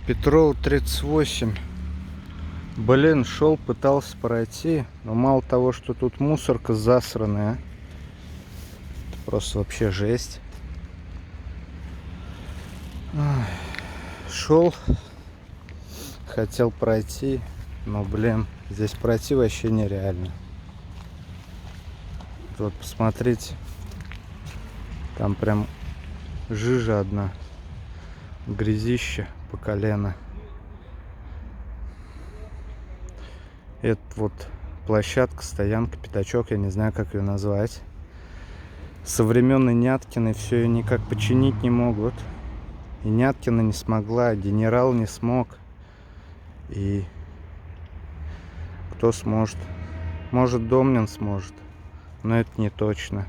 Петрова 38. Блин, шел, пытался пройти, но мало того, что тут мусорка засраная, это просто вообще жесть. Шел, хотел пройти, но, блин, здесь пройти вообще нереально. Вот посмотрите, там прям жижа одна, грязище по колено. Это вот площадка, стоянка, пятачок, я не знаю, как ее назвать. Современный Няткиной все ее никак починить не могут. И Няткина не смогла, генерал не смог. И кто сможет? Может, Домнин сможет, но это не точно.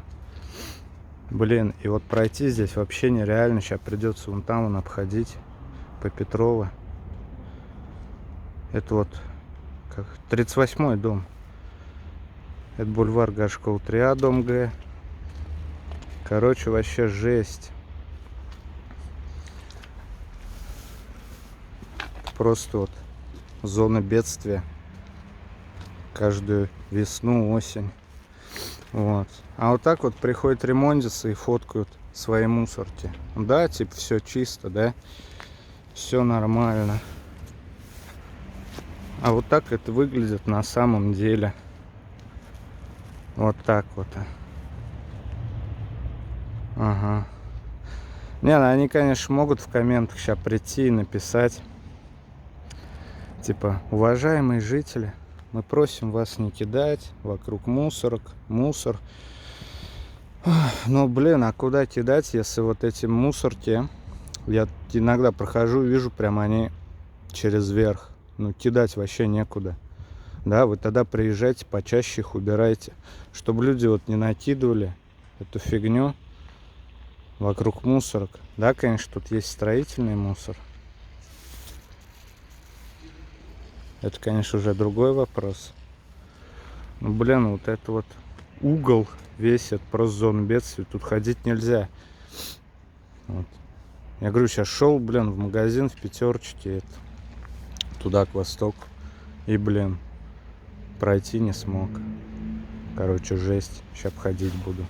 Блин, и вот пройти здесь вообще нереально. Сейчас придется вон там обходить по Петрова. Это вот как 38-й дом. Это бульвар Горшкова 3А, дом Г. Короче, вообще жесть. Просто вот зона бедствия. Каждую весну, осень. Вот. А вот так вот приходят ремонтицы и фоткают свои мусорки. Да, типа все чисто, да? Все нормально. А вот так это выглядит на самом деле. Вот так вот. Ага. Не, ну они, конечно, могут в комментах сейчас прийти и написать. Типа, уважаемые жители, мы просим вас не кидать вокруг мусор. Но, блин, а куда кидать, если вот эти мусорки, я иногда прохожу, вижу, прям они через верх. Ну, кидать вообще некуда. Да, вы тогда приезжайте, почаще их убирайте. Чтобы люди вот не накидывали эту фигню вокруг мусорок. Да, конечно, тут есть строительный мусор. Это, конечно, уже другой вопрос. Ну, блин, вот это вот угол весь, это просто зона бедствия. Тут ходить нельзя. Вот. Я говорю, сейчас шел, блин, в магазин в Пятерочке, это, туда, к востоку. И, блин, пройти не смог. Короче, жесть. Сейчас ходить буду.